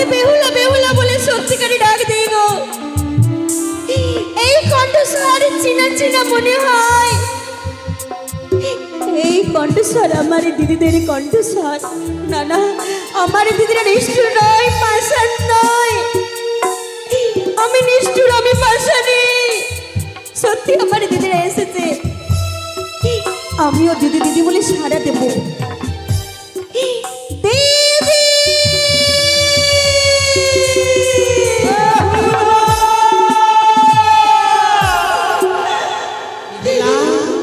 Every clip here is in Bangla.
আমাকে বেহুলা বেহুলা বলে সত্যিকারই ডাক দেই গো। এই কণ্ঠস্বর চিনা চিনা মনে হয়, এই কণ্ঠস্বর আমার দিদিদের কণ্ঠস্বর। না না, আমার দিদিরা নিষ্ঠুর নয়, পাষাণ নয়। আমি নিষ্ঠুর, আমি পাষাণী। সত্যি আমার দিদিরা এসেছে, আমিও দিদি দিদি বলে সাড়া দেব। দিদি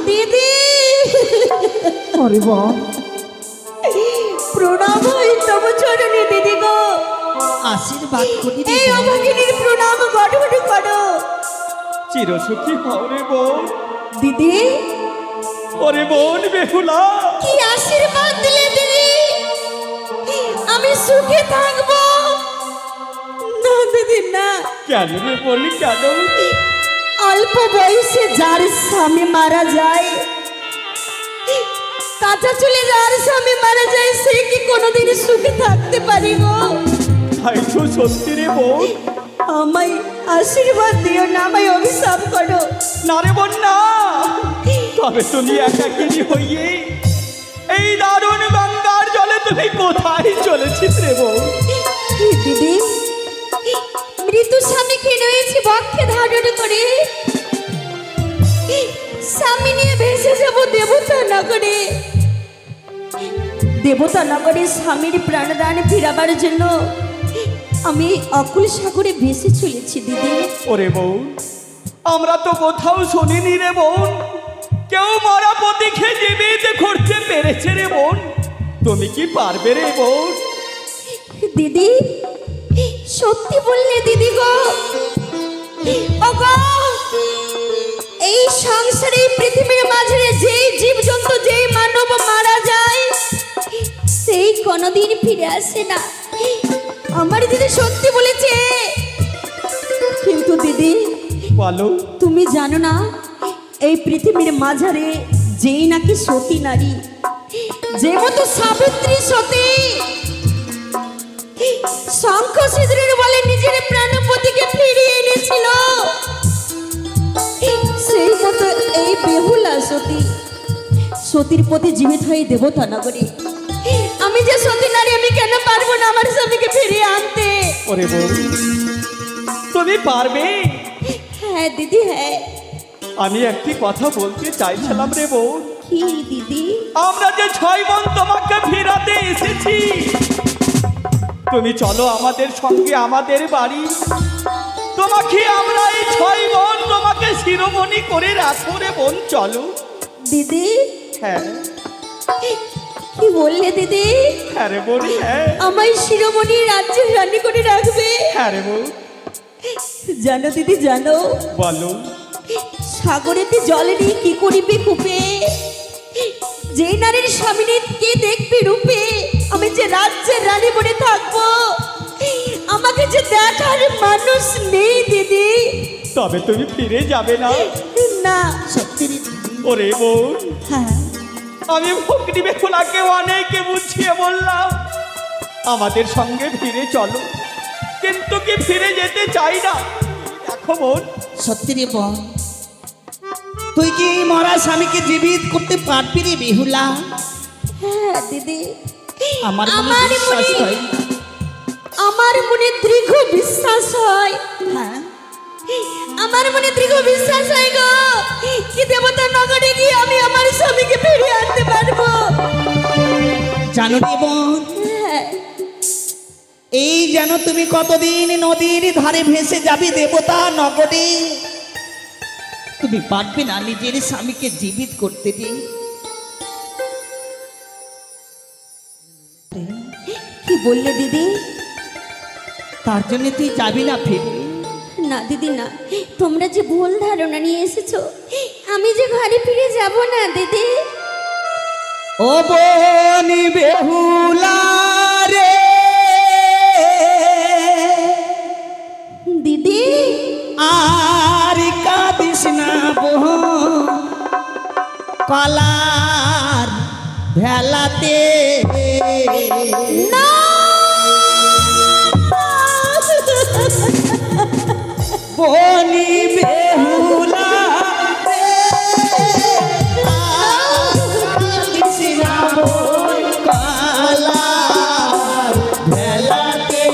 দিদি अरे वाह প্রণাম হই তব চরণে দিদি গো। आशीर्वाद करी এই অভাগিনীর প্রণাম গড় করো। চিরসুখী হও রে বোন। দিদি ওরে বোন বেহুলা, কি আশীর্বাদ দিলে দিদি, আমি সুখে থাকবো। না দিদি না। কেন রে বোন কেন? অল্প বয়সে যার স্বামী মারা যায়, কাঁচা চুলে যার স্বামী মারা যায়, সে কি কোনোদিন সুখে থাকতে পারি গো? তাই তো সত্যি রে বোন। আমায় আশীর্বাদ দিও না, আমায় অভিশাপ করো না রে বোন না, তবে তুমি একাকিনী হইয়ে এই দারুণ গঙ্গার জলে তুমি কোথায় চলেছিস রে বোন? দিদি মৃত্যু স্বামীকে রয়েছে বক্ষে ধারণ করে, স্বামী নিয়ে ভেসে যাব দেবতা নগরে। দেবতা নগরে স্বামীর প্রাণদান ফিরাবার জন্য আমি অকুল সাগরে ভেসে চলেছি দিদি। ওরে বোন, আমরা তো কোথাও শুনিনি রে বোন কেউ মরা পথিকে জীবিত করতে পেরেছে রে বোন। তুমি কি পারবে রে বোন? দিদি সত্যি বললে দিদি গো। ওগো, এই সংসারে পৃথিবীর মাঝে যেই জীবজন্তু যেই মানব মারা যায়, সেই কোনোদিন ফিরে আসে না। আমার দিদি সত্যি বলেছে। কিন্তু দিদি বলো, তুমি জানো না, এই পৃথিবীর মাঝারে যেই নাকি সতী নারী, যে মতো সাবিত্রী সতী শঙ্খ সিঁদুরের বলে নিজের প্রাণপতিকে ফিরিয়ে এনেছিল, সেই মতো এই বেহুলা সতী সতীর প্রতি জীবিত হয়ে দেবতা নগরী। আমি যে সতী নারী, আমি কেন পারবো না আমার স্বামীকে ফিরিয়ে আনতে? ওরে বোন, তুমি পারবে? হ্যাঁ দিদি হ্যাঁ। আমি একটি কথা বলতে চাইছিলাম রে বোন। কি দিদি? আমরা যে 6 বোন তোমাকে ফিরাতে এসেছি, তুমি চলো আমাদের সঙ্গে আমাদের বাড়ি। তোমাকে আমরা এই 6 বোন তোমাকে শিরোমণি করে রাখবো রে বোন, চলো। দিদি হ্যাঁ কি বললে দিদি? হ্যাঁ রে বোন হ্যাঁ। আমায় শিরোমণি রাজ্যের রানী করে রাখবে? হ্যাঁ রে বোন। জানো দিদি জানো, বলো। সাগরেতে জলে নিয়ে কি করিবে কূপে, যে নারীর স্বামীকে দেখবে রূপে, আমি যে রাজ্যের রানী বনে থাকবো, আমাকে যে দেখার মানুষ নেই দিদি। তবে তুমি ফিরে যাবে না? না। সত্যি ওরে বোন, হ্যাঁ আমি ভগ্নী বেহুলাকে অনেকে বুঝিয়ে বললাম আমাদের সঙ্গে ফিরে চলো, কিন্তু কি ফিরে যেতে চাই না। দেখো বোন, সত্যি রে বোন, তুই কি মরা স্বামীকে জীবিত করতে পারবি রে বেহুলা? হ্যাঁ দিদি, আমার আমার বিশ্বাস মনে- হয়। আমার মনে দৃঢ় বিশ্বাস হয়। হ্যাঁ আমার মনে দৃঢ় বিশ্বাস হয় গো, কি দেবতা নগরে গিয়ে আমি আমার স্বামীকে ফিরিয়ে আনতে পারবো। জানো রে বোন, হ্যাঁ, এই যেন তুমি কতদিন নদীর ধারে ভেসে যাবে দেবতা নগরে, তুমি পারবে না নিজের স্বামীকে জীবিত করতে রে। কি বললে দিদি? তার জন্য তুই যাবি না ফিরে? না দিদি না, তোমরা যে ভুল ধারণা নিয়ে এসেছো, আমি যে ঘরে ফিরে যাব না দিদি। ও বনি বেহুলা রে, দিদি আর কাঁদিস না বোন, কলার ভেলাতে না, বনি বেহুলা কালা ভেলাতে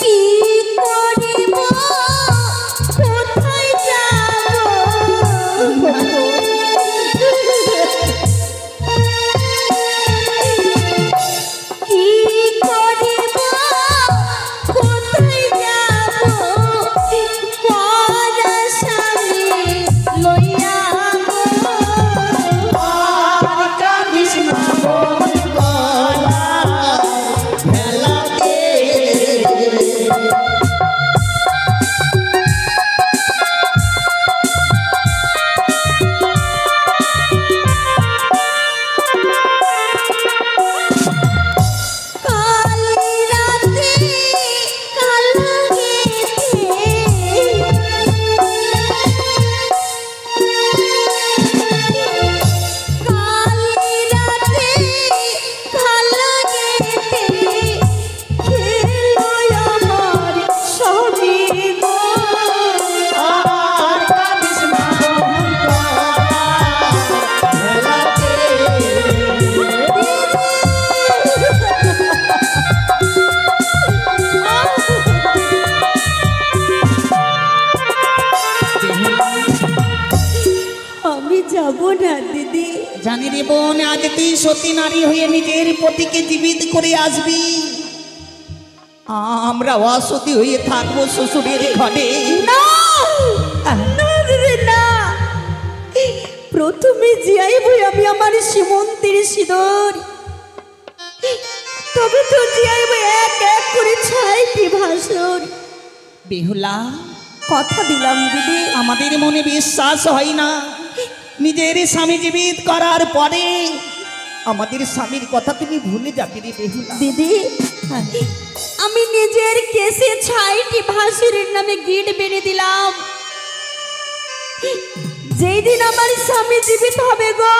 কি করিব কোথায় যাব কি করিব কোথায় যাব পরা স্বামী লইয়া গো আর কাঁদিস না বোন কালা ভেলাতে কালী রাতে কালো কালী রাতে কালো খেলো আমার স্বামী গো আর কাঁদিস না বোন কালা ভেলাতে আমি যাব না দিদি। জানি রে বোন, আজ তুই সতী নারী হয়ে নিজের পতিকে জীবিত করে আসবি, আমরা অসতী হয়ে থাকবো শ্বশুরের ঘরে। না না দিদি না, প্রথমে জিয়াইব আমি আমার সীমন্তের সিঁদুর, তবে তো জিয়াইব এক এক করে 6টি ভাসুর। বেহুলা, কথা দিলাম দিদি। আমাদের মনে বিশ্বাস হয় না নিজের স্বামী জীবিত করার পরে আমাদের স্বামীর কথা তুমি ভুলে যাবে রে বেহুলা। দিদি আমি নিজের কেসে 6টি ভাসুরের নামে গিট বেঁধে দিলাম, যেই দিন আমার স্বামী জীবিত হবে গো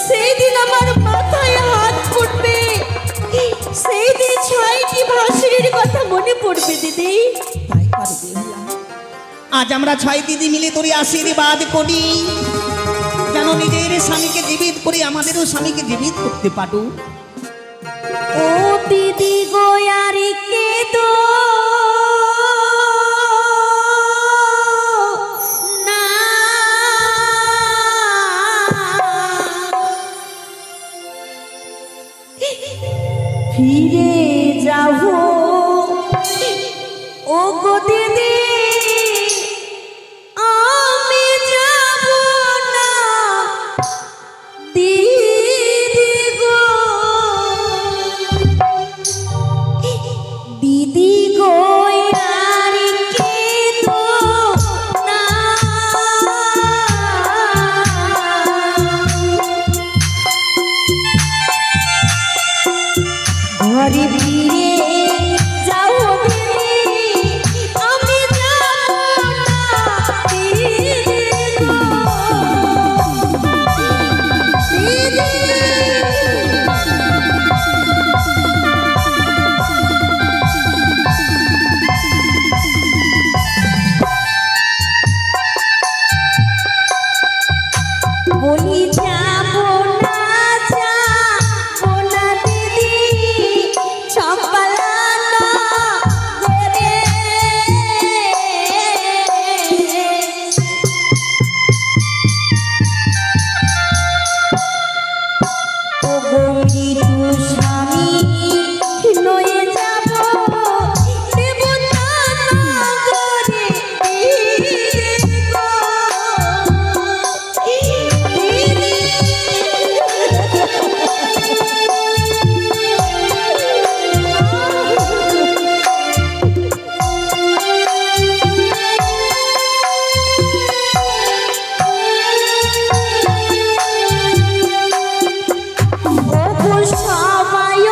সেই দিন আমার মাথায় হাত পড়বে, সেই দিন 6টি ভাসুরের কথা মনে পড়বে দিদি। তাই পারে বেহুলা, আজ আমরা 6 দিদি মিলে তোরে আশীর্বাদ করি যেন নিজের স্বামীকে জীবিত করে আমাদেরও স্বামীকে জীবিত করতে পারো। ও দিদি গো আরে কে তো না ফিরে যাব ও গো দিদি আমি যাব না দিদি গো, দিদি গো আর কে তো না ঘরে ফিরে যাও দিদি আমি যাব না দিদি গো দিদি। বলি যাব না যাব না দিদি চম্পালানা করে ও গৌরী তু স্বামী নয়ে যাব দেবতা নগরে দিদি গো দিদি। ও গো সবাই